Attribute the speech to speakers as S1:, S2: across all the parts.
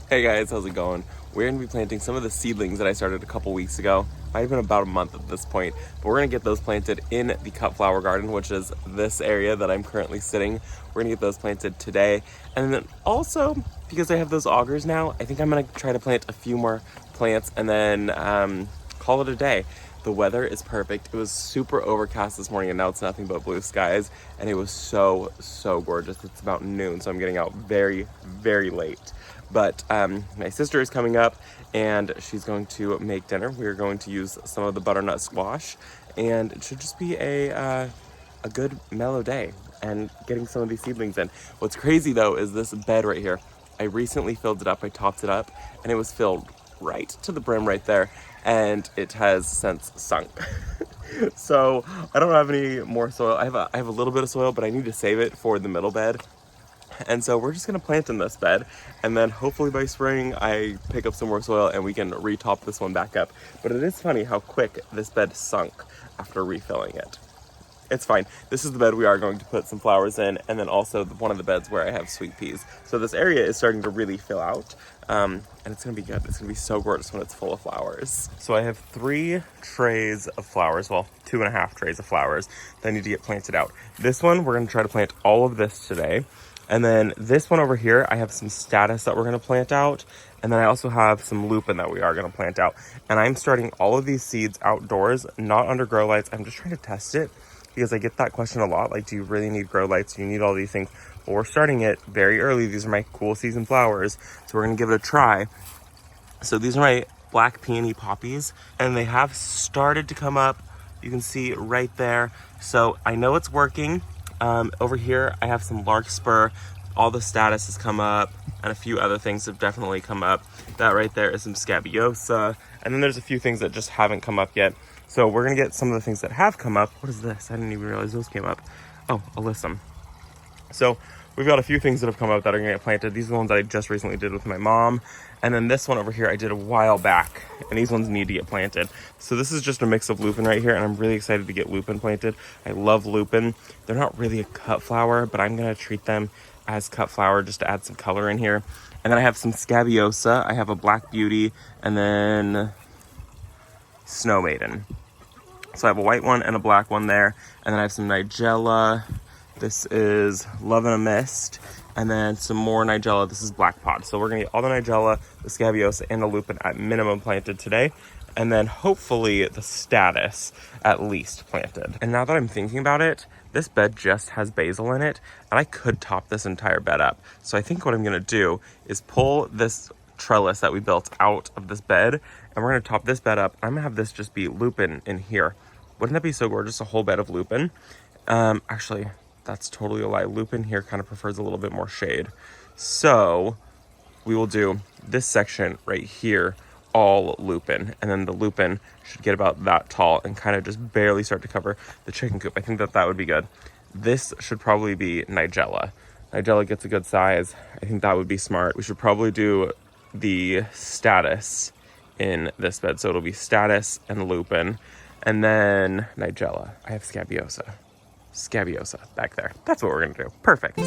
S1: Hey guys, how's it going? We're going to be planting some of the seedlings that I started a couple weeks ago. Might have been about a month at this point, but we're going to get those planted in the cut flower garden, which is this area that I'm currently sitting. We're going to get those planted today. And then also, because I have those augers now, I think I'm going to try to plant a few more plants and then call it a day. The weather is perfect. It was super overcast this morning and now it's nothing but blue skies, and it was so gorgeous. It's about noon, so I'm getting out very late. But my sister is coming up and she's going to make dinner. We're going to use some of the butternut squash, and it should just be a good mellow day and getting some of these seedlings in. What's crazy though is this bed right here. I recently filled it up, I topped it up, and it was filled right to the brim right there, and it has since sunk. So I don't have any more soil. I have a little bit of soil, but I need to save it for the middle bed. And so we're just gonna plant in this bed, and then hopefully by spring I pick up some more soil and we can retop this one back up. But it is funny how quick this bed sunk after refilling it. It's fine. This is the bed we are going to put some flowers in, and then also one of the beds where I have sweet peas. So this area is starting to really fill out, and it's gonna be good. It's gonna be so gorgeous when it's full of flowers. So I have 3 trays of flowers, well, 2.5 trays of flowers that need to get planted out. This one, we're gonna try to plant all of this today. And then this one over here, I have some status that we're gonna plant out. And then I also have some lupin that we are gonna plant out. And I'm starting all of these seeds outdoors, not under grow lights. I'm just trying to test it because I get that question a lot. Like, do you really need grow lights? Do you need all these things? Well, we're starting it very early. These are my cool season flowers. So we're gonna give it a try. So these are my black peony poppies, and they have started to come up. You can see right there. So I know it's working. Over here, I have some larkspur. All the status has come up, and a few other things have definitely come up. That right there is some scabiosa, and then there's a few things that just haven't come up yet. So we're gonna get some of the things that have come up. What is this? I didn't even realize those came up. Oh, alyssum. So we've got a few things that have come up that are gonna get planted. These are the ones that I just recently did with my mom. And then this one over here I did a while back, and these ones need to get planted. So this is just a mix of lupin right here, and I'm really excited to get lupin planted. I love lupin. They're not really a cut flower, but I'm gonna treat them as cut flower just to add some color in here. And then I have some scabiosa. I have a black beauty, and then snow maiden. So I have a white one and a black one there. And then I have some nigella. This is Love in a Mist. And then some more nigella. This is black pod. So we're gonna get all the nigella, the scabiosa, and the lupin at minimum planted today. And then hopefully the status at least planted. And now that I'm thinking about it, this bed just has basil in it, and I could top this entire bed up. So I think what I'm gonna do is pull this trellis that we built out of this bed, and we're gonna top this bed up. I'm gonna have this just be lupin in here. Wouldn't that be so gorgeous, a whole bed of lupin? Actually, that's totally a lie. Lupin here kind of prefers a little bit more shade. So we will do this section right here, all lupin. And then the lupin should get about that tall and kind of just barely start to cover the chicken coop. I think that that would be good. This should probably be nigella. Nigella gets a good size. I think that would be smart. We should probably do the status in this bed. So it'll be status and lupin. And then nigella. I have scabiosa. Scabiosa back there. That's what we're gonna do. Perfect.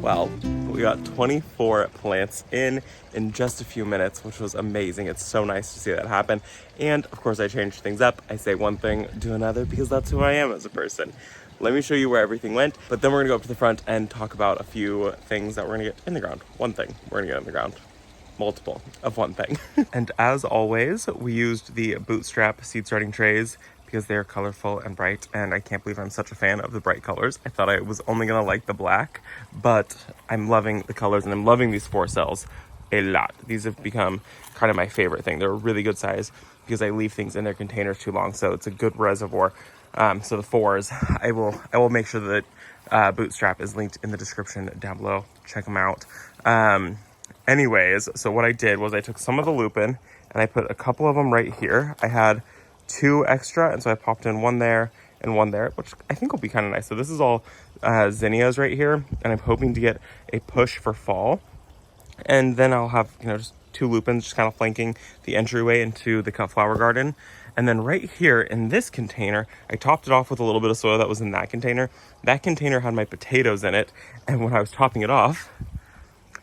S1: Well, we got 24 plants in just a few minutes, which was amazing. It's so nice to see that happen. And of course I changed things up. I say one thing, do another, because that's who I am as a person. Let me show you where everything went, but then we're gonna go up to the front and talk about a few things that we're gonna get in the ground. One thing we're gonna get in the ground. Multiple of one thing. And as always, we used the Bootstrap seed starting trays because they are colorful and bright, and I can't believe I'm such a fan of the bright colors. I thought I was only gonna like the black, but I'm loving the colors and I'm loving these 4 cells a lot. These have become kind of my favorite thing. They're a really good size because I leave things in their containers too long, so it's a good reservoir. So the 4s, I will make sure that Bootstrap is linked in the description down below. Check them out. Anyways, so what I did was I took some of the lupin and I put a couple of them right here. I had 2 extra, and so I popped in one there and one there, which I think will be kind of nice. So this is all zinnias right here, and I'm hoping to get a push for fall. And then I'll have, just 2 lupins just kind of flanking the entryway into the cut flower garden. And then right here in this container, I topped it off with a little bit of soil that was in that container. That container had my potatoes in it, and when I was topping it off,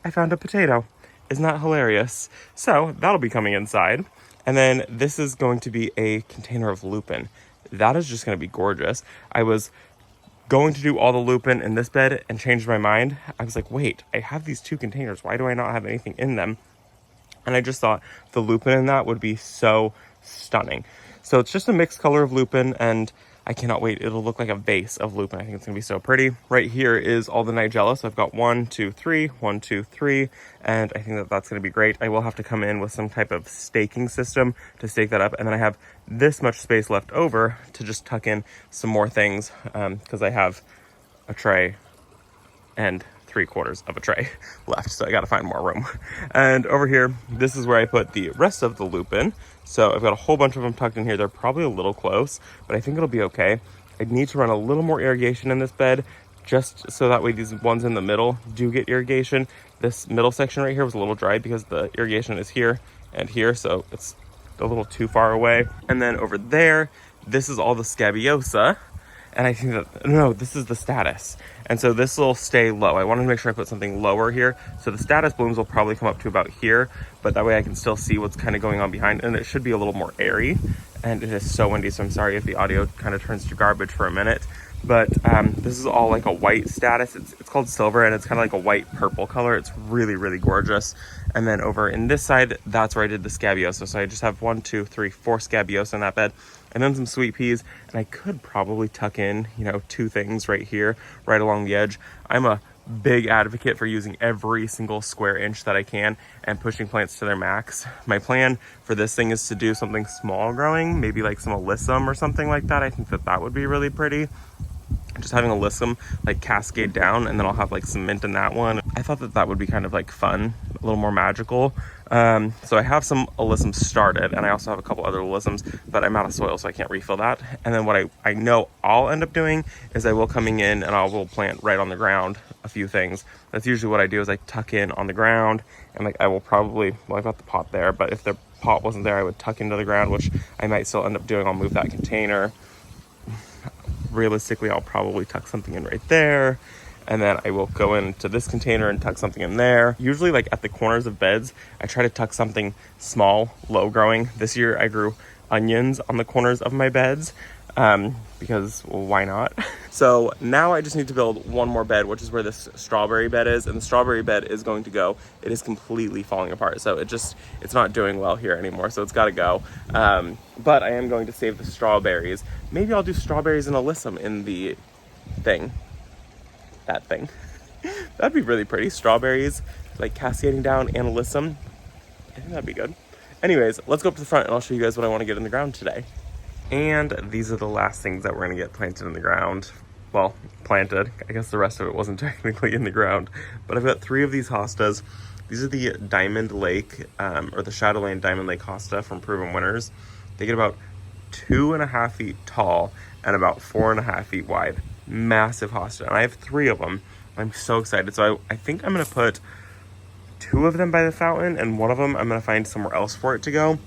S1: I found a potato. Isn't that hilarious? So that'll be coming inside. And then this is going to be a container of lupin. That is just going to be gorgeous. I was going to do all the lupin in this bed and changed my mind. I was like, wait, I have these 2 containers. Why do I not have anything in them? And I just thought the lupin in that would be so stunning. So it's just a mixed color of lupin, and I cannot wait. It'll look like a vase of lupin. I think it's gonna be so pretty. Right here is all the nigella. So I've got 1, 2, 3, 1, 2, 3, and I think that that's gonna be great. I will have to come in with some type of staking system to stake that up. And then I have this much space left over to just tuck in some more things, because I have a tray and 3/4 of a tray left, so I gotta find more room. And over here, this is where I put the rest of the lupin. So I've got a whole bunch of them tucked in here. They're probably a little close, but I think it'll be okay. I need to run a little more irrigation in this bed, just so that way these ones in the middle do get irrigation. This middle section right here was a little dry because the irrigation is here and here, so it's a little too far away. And then over there, this is all the scabiosa. And I think that, no, this is the status. And so this will stay low. I wanted to make sure I put something lower here. So the status blooms will probably come up to about here, but that way I can still see what's kind of going on behind. And it should be a little more airy. And it is so windy, so I'm sorry if the audio kind of turns to garbage for a minute. But this is all like a white status. It's called silver, and it's kind of like a white purple color. It's really, really gorgeous. And then over in this side, that's where I did the scabiosa. So I just have 1, 2, 3, 4 scabiosa in that bed, and then some sweet peas. And I could probably tuck in, 2 things right here, right along the edge. I'm a big advocate for using every single square inch that I can and pushing plants to their max. My plan for this thing is to do something small growing, maybe like some alyssum or something like that. I think that that would be really pretty. Just having alyssum like cascade down, and then I'll have like some mint in that one. I thought that that would be kind of like fun, a little more magical. So I have some alyssum started, and I also have a couple other alyssums, but I'm out of soil, so I can't refill that. And then what I know I'll end up doing is I will coming in and I will plant right on the ground a few things. That's usually what I do, is I tuck in on the ground, and like I will probably, well, I've got the pot there, but if the pot wasn't there, I would tuck into the ground, which I might still end up doing. I'll move that container. Realistically, I'll probably tuck something in right there, and then I will go into this container and tuck something in there. Usually like at the corners of beds, I try to tuck something small, low growing. This year I grew onions on the corners of my beds, because, well, why not? So now I just need to build one more bed, which is where this strawberry bed is, and the strawberry bed is going to go. It is completely falling apart, so it's not doing well here anymore, so it's got to go. But I am going to save the strawberries. Maybe I'll do strawberries and alyssum in the thing. That thing. That'd be really pretty. Strawberries like cascading down and alyssum. I think that'd be good. Anyways, let's go up to the front and I'll show you guys what I want to get in the ground today. And these are the last things that we're going to get planted in the ground. Well, planted. I guess the rest of it wasn't technically in the ground. But I've got 3 of these hostas. These are the Diamond Lake, or the Shadowland Diamond Lake hosta from Proven Winners. They get about 2.5 feet tall and about 4.5 feet wide. Massive hosta. And I have 3 of them. I'm so excited. So I think I'm going to put 2 of them by the fountain, and one of them I'm going to find somewhere else for it to go.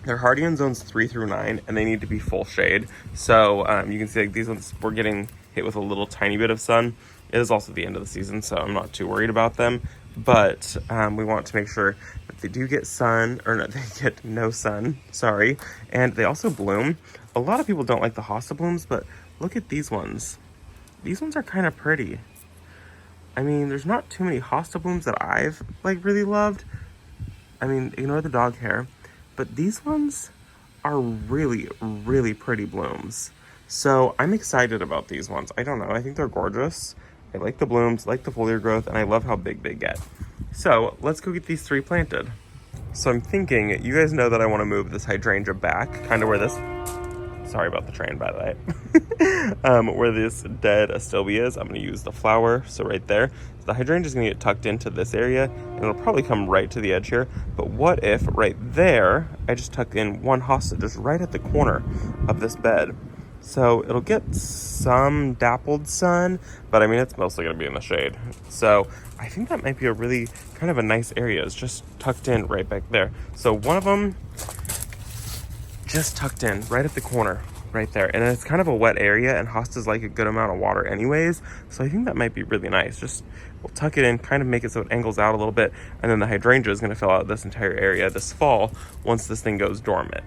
S1: They're hardy in zones 3 through 9, and they need to be full shade. So you can see like these ones, we're getting hit with a little tiny bit of sun. It is also the end of the season, so I'm not too worried about them. But we want to make sure that they do get sun, or no, they get no sun, sorry. And they also bloom. A lot of people don't like the hosta blooms, but look at these ones. These ones are kind of pretty. I mean, there's not too many hosta blooms that I've like really loved. I mean, ignore the dog hair, but these ones are really, really pretty blooms. So I'm excited about these ones. I don't know, I think they're gorgeous. I like the blooms, like the foliar growth, and I love how big they get. So let's go get these 3 planted. So I'm thinking, you guys know that I want to move this hydrangea back, kind of where this, sorry about the train by the way, where this dead astilbe is. I'm going to use the flower, so right there. So the hydrangea is going to get tucked into this area, and it'll probably come right to the edge here. But what if right there, I just tuck in one hosta just right at the corner of this bed? So it'll get some dappled sun, but I mean, it's mostly going to be in the shade. So I think that might be a really kind of a nice area. It's just tucked in right back there. So one of them just tucked in right at the corner right there. And it's kind of a wet area, and hostas like a good amount of water anyways. So I think that might be really nice. Just we'll tuck it in, kind of make it so it angles out a little bit. And then the hydrangea is going to fill out this entire area this fall once this thing goes dormant.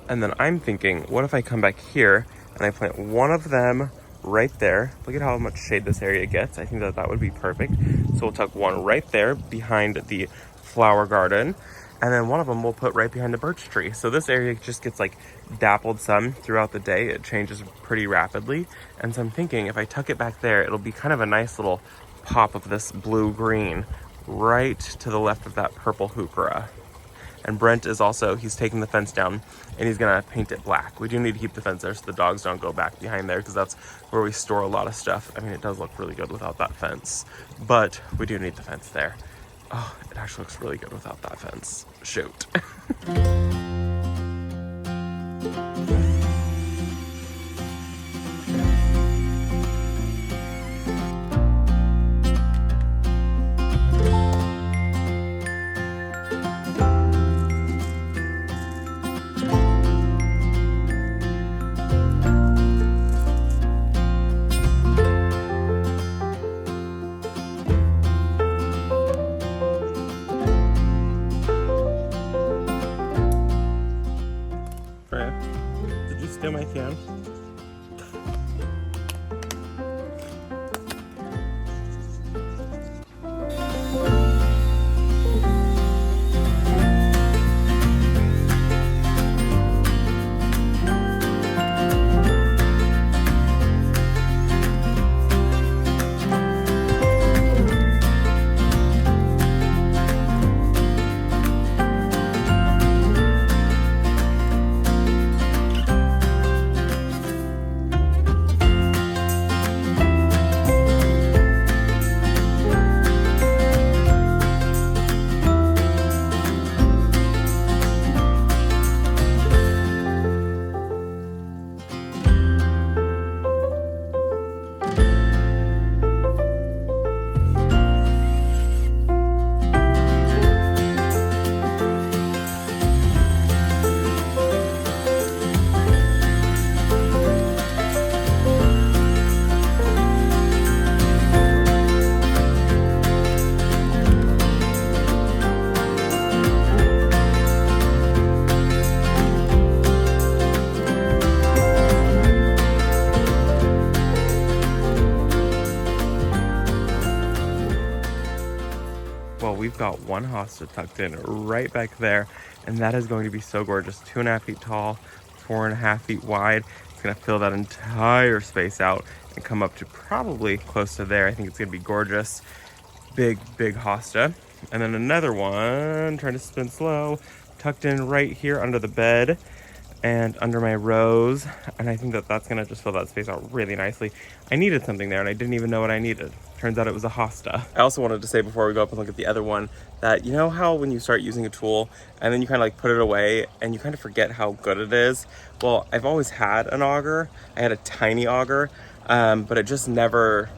S1: And then I'm thinking, what if I come back here and I plant one of them right there? Look at how much shade this area gets. I think that that would be perfect. So we'll tuck one right there behind the flower garden, and then one of them we'll put right behind the birch tree. So this area just gets like dappled sun throughout the day. It changes pretty rapidly. And so I'm thinking if I tuck it back there, it'll be kind of a nice little pop of this blue-green right to the left of that purple heuchera. And Brent is also, he's taking the fence down and he's gonna paint it black. We do need to keep the fence there so the dogs don't go back behind there, because that's where we store a lot of stuff. I mean, it does look really good without that fence, but we do need the fence there. Oh, it actually looks really good without that fence. Shoot. Did you steal my can? Well, we've got one hosta tucked in right back there, and that is going to be so gorgeous. 2.5 feet tall, 4.5 feet wide. It's gonna fill that entire space out and come up to probably close to there. I think it's gonna be gorgeous. Big, big hosta. And then another one, trying to spin slow, tucked in right here under the bed and under my rose. And I think that that's gonna just fill that space out really nicely. I needed something there and I didn't even know what I needed. Turns out it was a hosta. I also wanted to say before we go up and look at the other one that, you know how when you start using a tool and then you kind of like put it away and you kind of forget how good it is? Well, I've always had an auger. I had a tiny auger, but it just never,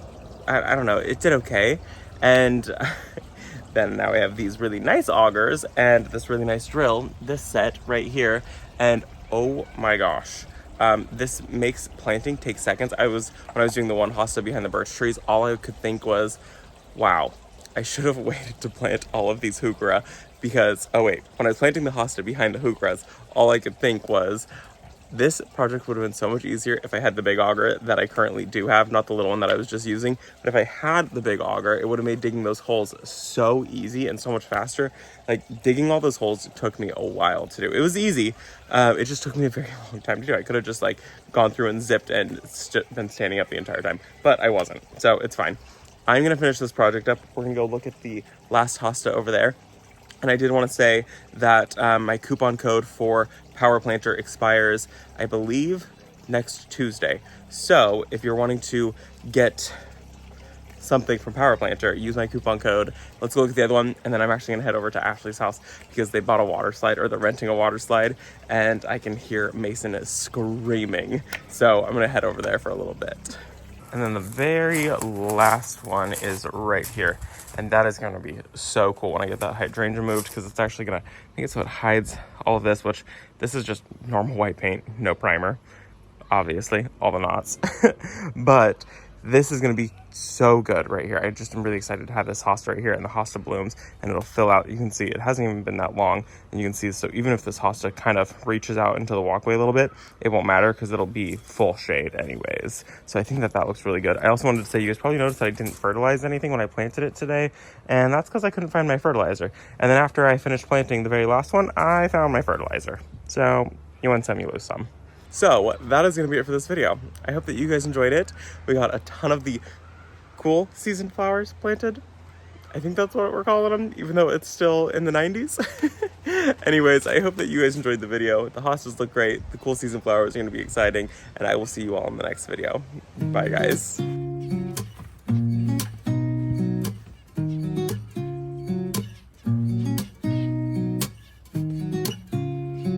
S1: I don't know, it did okay. And then now we have these really nice augers and this really nice drill, this set right here. And oh my gosh, This makes planting take seconds. When I was doing the one hosta behind the birch trees, all I could think was, wow, I should have waited to plant all of these heuchera because, oh wait, when I was planting the hosta behind the heucheras, all I could think was, this project would have been so much easier if I had the big auger that I currently do have, not the little one that I was just using. But if I had the big auger, it would have made digging those holes so easy and so much faster. Like, digging all those holes took me a while to do. It was easy. It just took me a very long time to do. I could have just like gone through and zipped and been standing up the entire time, but I wasn't. So it's fine. I'm gonna finish this project up. We're gonna go look at the last hosta over there. And I did want to say that my coupon code for Power Planter expires, I believe, next Tuesday. So if you're wanting to get something from Power Planter, use my coupon code. Let's go look at the other one, and then I'm actually gonna head over to Ashley's house because they bought a water slide, or they're renting a water slide, and I can hear Mason is screaming. So I'm gonna head over there for a little bit. And then the very last one is right here. And that is gonna be so cool when I get that hydrangea removed, because it's actually gonna make it so it hides all of this, which this is just normal white paint, no primer, obviously, all the knots. But this is gonna be so good right here. I just am really excited to have this hosta right here, and the hosta blooms, and it'll fill out. You can see it hasn't even been that long, and you can see, so even if this hosta kind of reaches out into the walkway a little bit, it won't matter because it'll be full shade anyways. So I think that that looks really good. I also wanted to say, you guys probably noticed that I didn't fertilize anything when I planted it today, and that's because I couldn't find my fertilizer. And then after I finished planting the very last one, I found my fertilizer. So you win some, you lose some. So that is going to be it for this video. I hope that you guys enjoyed it. We got a ton of the cool season flowers planted. I think that's what we're calling them, even though it's still in the 90s. Anyways, I hope that you guys enjoyed the video. The hostas look great. The cool season flowers are going to be exciting, and I will see you all in the next video. Bye, guys.